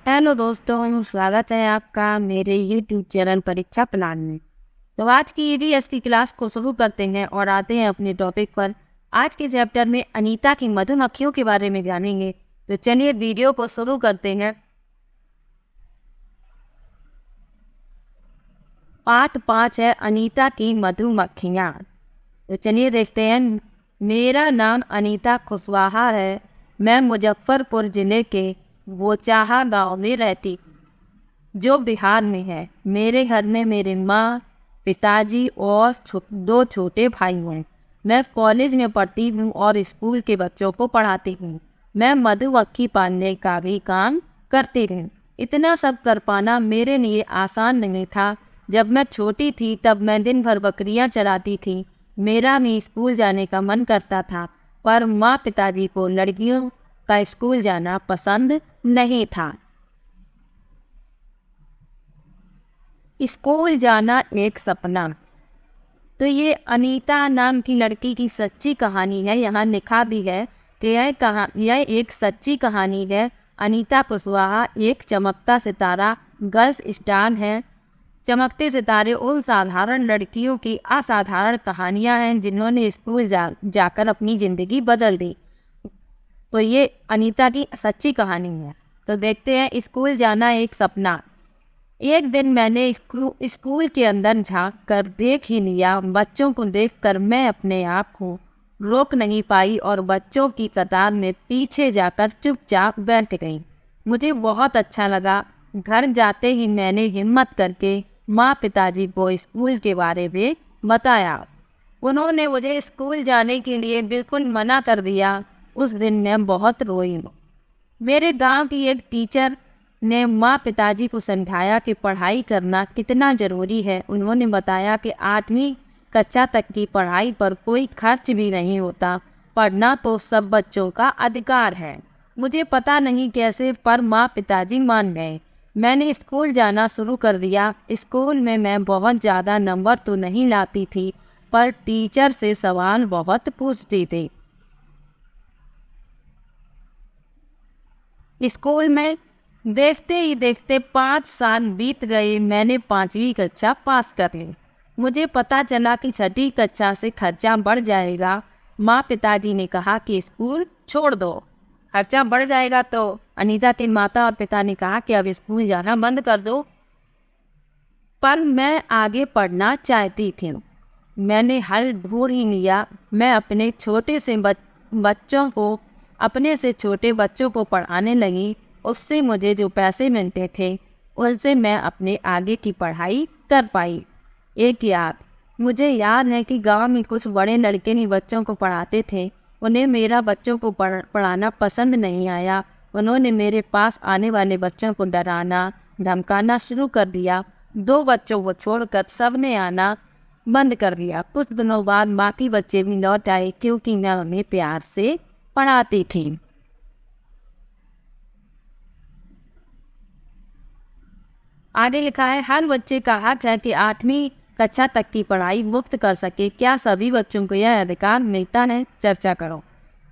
Hello दोस्तों, स्वागत है आपका मेरे YouTube चैनल परीक्षा प्लान में। तो आज की ईवीएस की क्लास को शुरू करते हैं और आते हैं अपने टॉपिक पर। आज के चैप्टर में अनीता की मधुमक्खियों के बारे में जानेंगे। तो चलिए वीडियो को शुरू करते हैं। पार्ट 5 है अनीता की मधुमक्खियाँ। तो चलिए देखते हैं। मेरा नाम अनीता कुशवाहा है। मैं मुजफ्फरपुर ज़िले के बोचाहा गांव में रहती जो बिहार में है। मेरे घर में मेरी माँ, पिताजी और दो छोटे भाई हैं। मैं कॉलेज में पढ़ती हूँ और स्कूल के बच्चों को पढ़ाती हूँ। मैं मधुमक्खी पालने का भी काम करती हूँ। इतना सब कर पाना मेरे लिए आसान नहीं था। जब मैं छोटी थी तब मैं दिन भर बकरियाँ चराती थी। मेरा भी स्कूल जाने का मन करता था, पर माँ पिताजी को लड़कियों का स्कूल जाना पसंद नहीं था। स्कूल जाना एक सपना। तो ये अनीता नाम की लड़की की सच्ची कहानी है। यहाँ लिखा भी है कि यह एक सच्ची कहानी है। अनीता कुशवाहा एक चमकता सितारा गर्ल्स स्टार है। चमकते सितारे उन साधारण लड़कियों की असाधारण कहानियाँ हैं जिन्होंने स्कूल जाकर अपनी ज़िंदगी बदल दी। तो ये अनीता की सच्ची कहानी है। तो देखते हैं। स्कूल जाना एक सपना। एक दिन मैंने स्कूल के अंदर झांक कर देख ही लिया। बच्चों को देखकर मैं अपने आप को रोक नहीं पाई और बच्चों की कतार में पीछे जाकर चुपचाप बैठ गई। मुझे बहुत अच्छा लगा। घर जाते ही मैंने हिम्मत करके माँ पिताजी को स्कूल के बारे में बताया। उन्होंने मुझे स्कूल जाने के लिए बिल्कुल मना कर दिया। उस दिन मैं बहुत रोई। मेरे गांव की एक टीचर ने माँ पिताजी को समझाया कि पढ़ाई करना कितना ज़रूरी है। उन्होंने बताया कि 8वीं कक्षा तक की पढ़ाई पर कोई खर्च भी नहीं होता। पढ़ना तो सब बच्चों का अधिकार है। मुझे पता नहीं कैसे, पर माँ पिताजी मान गए। मैंने स्कूल जाना शुरू कर दिया। स्कूल में मैं बहुत ज़्यादा नंबर तो नहीं लाती थी, पर टीचर से सवाल बहुत पूछती थी। स्कूल में देखते ही देखते 5 साल बीत गए। मैंने 5वीं कक्षा पास कर ली। मुझे पता चला कि 6ठी कक्षा से खर्चा बढ़ जाएगा। माँ पिताजी ने कहा कि स्कूल छोड़ दो, खर्चा बढ़ जाएगा। तो अनीता के माता और पिता ने कहा कि अब स्कूल जाना बंद कर दो। पर मैं आगे पढ़ना चाहती थी। मैंने हल ढूंढ ही लिया। मैं अपने छोटे से बच्चों को अपने से छोटे बच्चों को पढ़ाने लगी। उससे मुझे जो पैसे मिलते थे उनसे मैं अपने आगे की पढ़ाई कर पाई। मुझे याद है कि गांव में कुछ बड़े लड़के भी बच्चों को पढ़ाते थे। उन्हें मेरा बच्चों को पढ़ाना पसंद नहीं आया। उन्होंने मेरे पास आने वाले बच्चों को डराना धमकाना शुरू कर दिया। 2 बच्चों को छोड़कर सब ने आना बंद कर दिया। कुछ दिनों बाद बाकी बच्चे भी लौट आए, क्योंकि मैं उन्हें प्यार से पढ़ाती थी। आगे लिखा है, हर बच्चे का हक है कि 8वीं कक्षा तक की पढ़ाई मुफ्त कर सके। क्या सभी बच्चों को यह अधिकार मिलता है? चर्चा करो।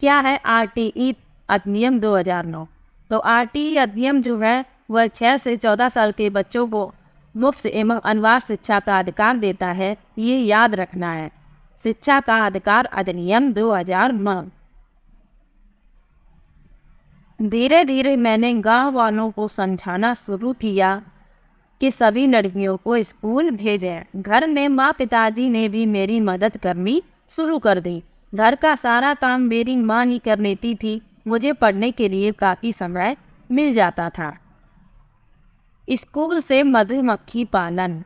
क्या है आरटीई अधिनियम 2009? तो आरटीई अधिनियम जो है वह 6 से 14 साल के बच्चों को मुफ्त एवं अनिवार्य शिक्षा का अधिकार देता है। ये याद रखना है। शिक्षा का अधिकार अधिनियम 2009। धीरे धीरे मैंने गांव वालों को समझाना शुरू किया कि सभी लड़कियों को स्कूल भेजें। घर में माँ पिताजी ने भी मेरी मदद करनी शुरू कर दी। घर का सारा काम मेरी माँ ही कर लेती थी। मुझे पढ़ने के लिए काफ़ी समय मिल जाता था। स्कूल से मधुमक्खी पालन।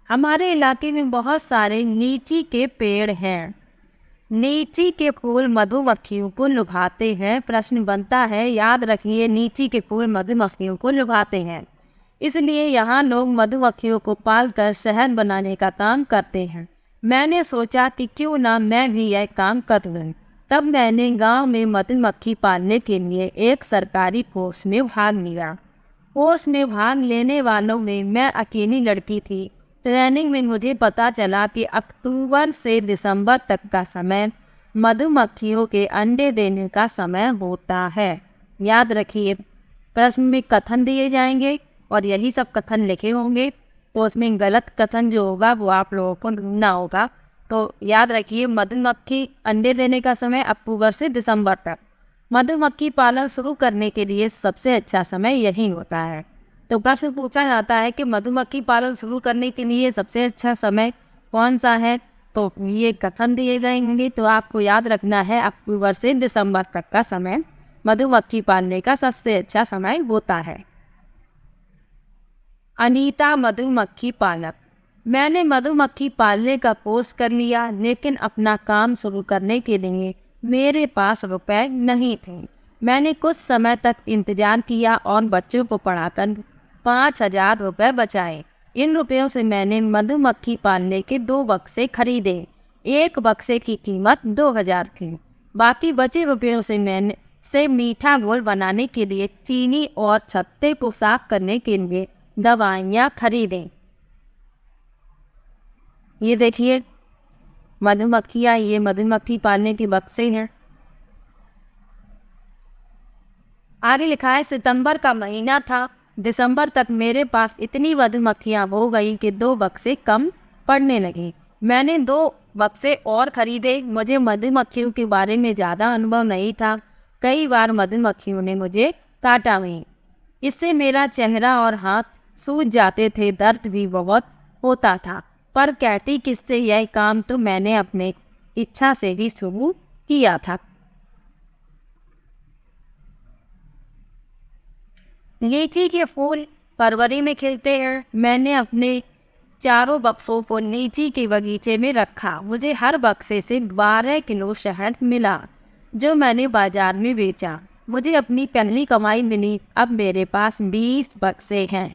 हमारे इलाके में बहुत सारे लीची के पेड़ हैं। लीची के फूल मधुमक्खियों को लुभाते हैं। प्रश्न बनता है, याद रखिए, लीची के फूल मधुमक्खियों को लुभाते हैं। इसलिए यहाँ लोग मधुमक्खियों को पालकर शहद बनाने का काम करते हैं। मैंने सोचा कि क्यों ना मैं भी यह काम कर लूँ। तब मैंने गांव में मधुमक्खी पालने के लिए एक सरकारी कोर्स में भाग लिया। कोर्स में भाग लेने वालों में मैं अकेली लड़की थी। ट्रेनिंग में मुझे पता चला कि अक्टूबर से दिसंबर तक का समय मधुमक्खियों के अंडे देने का समय होता है। याद रखिए, प्रश्न में कथन दिए जाएंगे और यही सब कथन लिखे होंगे, तो उसमें गलत कथन जो होगा वो आप लोगों को ढूंढना होगा। तो याद रखिए, मधुमक्खी अंडे देने का समय अक्टूबर से दिसंबर तक। मधुमक्खी पालन शुरू करने के लिए सबसे अच्छा समय यही होता है। तो प्रश्न पूछा जाता है कि मधुमक्खी पालन शुरू करने के लिए सबसे अच्छा समय कौन सा है, तो ये कथन दिए जाएंगे। तो आपको याद रखना है अक्टूबर से दिसंबर तक का समय मधुमक्खी पालने का सबसे अच्छा समय होता है। अनीता मधुमक्खी पालक। मैंने मधुमक्खी पालने का कोर्स कर लिया, लेकिन अपना काम शुरू करने के लिए मेरे पास रुपए नहीं थे। मैंने कुछ समय तक इंतजार किया और बच्चों को पढ़ाकर 5,000 रुपये बचाए। इन रुपयों से मैंने मधुमक्खी पालने के 2 बक्से खरीदे। एक बक्से की कीमत 2,000 थी। बाकी बचे रुपयों से मैंने मीठा घोल बनाने के लिए चीनी और छत्ते को साफ करने के लिए दवाइयाँ खरीदें। ये देखिए मधुमक्खियाँ, ये मधुमक्खी पालने के बक्से हैं। आगे लिखा है, सितंबर का महीना था। दिसंबर तक मेरे पास इतनी मधुमक्खियाँ हो गई कि 2 बक्से कम पड़ने लगे। मैंने 2 बक्से और खरीदे। मुझे मधुमक्खियों के बारे में ज़्यादा अनुभव नहीं था। कई बार मधुमक्खियों ने मुझे काटा भी। इससे मेरा चेहरा और हाथ सूज जाते थे, दर्द भी बहुत होता था। पर कहती किससे यह काम तो मैंने अपने इच्छा से ही शुरू किया था। लीची के फूल फरवरी में खिलते हैं। मैंने अपने चारों बक्सों को लीची के बगीचे में रखा। मुझे हर बक्से से 12 किलो शहद मिला, जो मैंने बाजार में बेचा। मुझे अपनी पहली कमाई मिली। अब मेरे पास 20 बक्से हैं।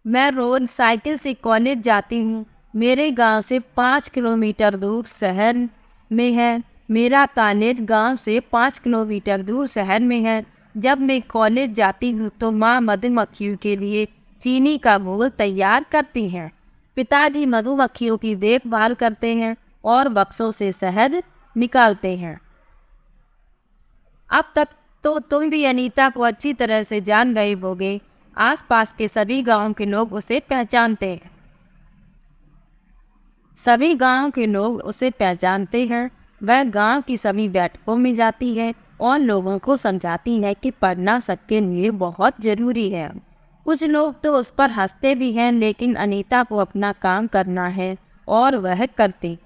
मैं रोज साइकिल से कॉलेज जाती हूँ। मेरे गांव से 5 किलोमीटर दूर शहर में है। मेरा कॉलेज गांव से 5 किलोमीटर दूर शहर में है। जब मैं कॉलेज जाती हूँ तो माँ मधुमक्खियों के लिए चीनी का घोल तैयार करती हैं। पिताजी मधुमक्खियों की देखभाल करते हैं और बक्सों से शहद निकालते हैं। अब तक तो तुम भी अनीता को अच्छी तरह से जान गए होगे। आसपास के सभी गांव के लोग उसे पहचानते हैं। सभी गांव के लोग उसे पहचानते हैं। वह गांव की सभी बैठकों में जाती है और लोगों को समझाती है कि पढ़ना सबके लिए बहुत ज़रूरी है। कुछ लोग तो उस पर हंसते भी हैं, लेकिन अनीता को अपना काम करना है और वह करती।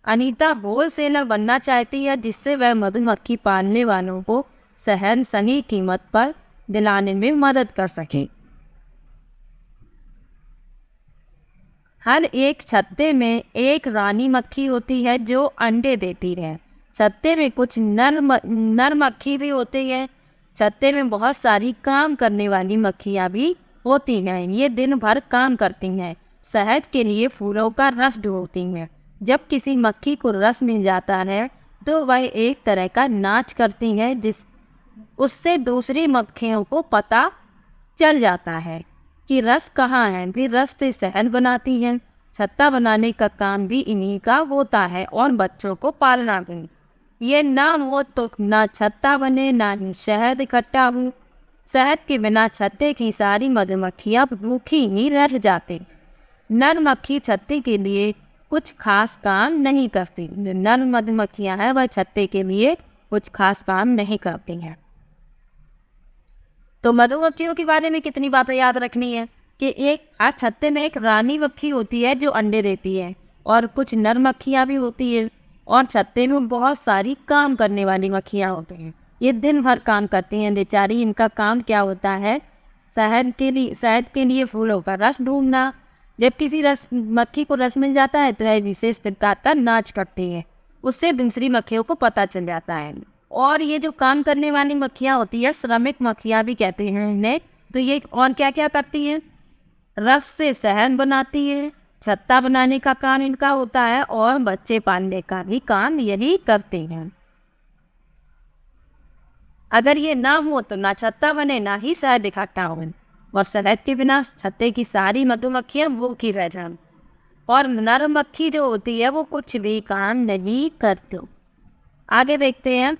अनीता होलसेलर बनना चाहती है, जिससे वह मधुमक्खी पालने वालों को शहद सही कीमत पर दिलाने में मदद कर सके। हर एक छत्ते में एक रानी मक्खी होती है जो अंडे देती है। छत्ते में कुछ नर मक्खी भी होती है। छत्ते में बहुत सारी काम करने वाली मक्खियाँ भी होती हैं। ये दिन भर काम करती हैं। शहद के लिए फूलों का रस ढूंढती हैं। जब किसी मक्खी को रस मिल जाता है तो वह एक तरह का नाच करती है, उससे दूसरी मक्खियों को पता चल जाता है कि रस कहाँ है। फिर रस से शहद बनाती हैं। छत्ता बनाने का काम भी इन्हीं का होता है और बच्चों को पालना भी। ये ना हो तो ना छत्ता बने, ना ही शहद इकट्ठा हो। शहद के बिना छत्ते की सारी मधुमक्खियाँ भूखी ही रह जाती। नर मक्खी छत्ते के लिए कुछ खास काम नहीं करती। नर मधुमक्खियाँ हैं वह छत्ते के लिए कुछ खास काम नहीं करती हैं। तो मधुमक्खियों के बारे में कितनी बातें याद रखनी है कि हर छत्ते में एक रानी मक्खी होती है जो अंडे देती है, और कुछ नर मक्खियाँ भी होती है, और छत्ते में बहुत सारी काम करने वाली मक्खियाँ होती हैं। ये दिन भर काम करती हैं बेचारी। इनका काम क्या होता है? शहद के लिए फूलों का रस ढूंढना। जब किसी मक्खी को रस मिल जाता है तो वह विशेष प्रकार का नाच करती है। उससे दूसरी मक्खियों को पता चल जाता है। और ये जो काम करने वाली मक्खियाँ होती है, श्रमिक मक्खियाँ भी कहते हैं इन्हें। तो ये और क्या क्या करती हैं? रस से शहद बनाती है, छत्ता बनाने का काम इनका होता है, और बच्चे पालने का भी काम यही करती हैं। अगर ये ना हो तो ना छत्ता बने, ना ही शहद इकट्ठा हो, और शहद के बिना छत्ते की सारी मधुमक्खियाँ भूखी रह जाएं। और नर मक्खी जो होती है वो कुछ भी काम नहीं करती। आगे देखते हैं।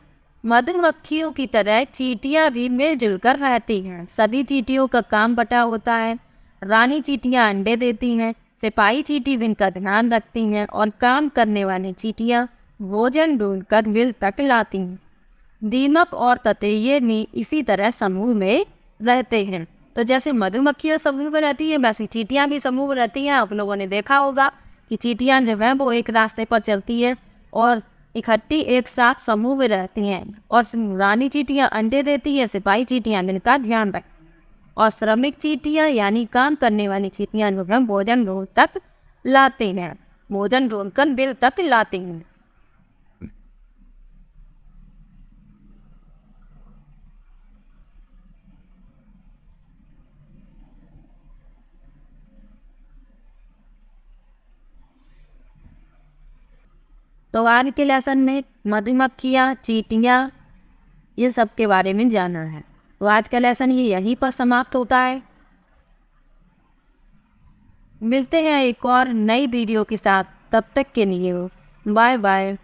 मधुमक्खियों की तरह चींटियां भी मिलजुल कर रहती हैं। सभी चींटियों का काम बटा होता है। रानी चींटियां अंडे देती हैं, सिपाही चींटी इनका ध्यान रखती हैं और काम करने वाली चींटियां भोजन ढूंढकर मिल तक लाती हैं। दीमक और ततैये भी इसी तरह समूह में रहते हैं। तो जैसे मधुमक्खियां समूह में रहती हैं, वैसे चींटियां भी समूह में रहती हैं। आप लोगों ने देखा होगा कि चींटियां जो है वो एक रास्ते पर चलती है और इकट्ठी एक साथ समूह में रहती हैं। और रानी चींटियां अंडे देती हैं, सिपाही चींटियां इनका ध्यान रखती हैं और श्रमिक चींटियां यानी काम करने वाली चींटियां जो है भोजन ढूंढ तक लाते हैं, भोजन ढूंढकर बिल तक लाती हैं। तो आज के लेसन में मधुमक्खियाँ, चींटियाँ, ये सब के बारे में जाना है। तो आज का लेसन ये यहीं पर समाप्त होता है। मिलते हैं एक और नई वीडियो के साथ, तब तक के लिए बाय बाय।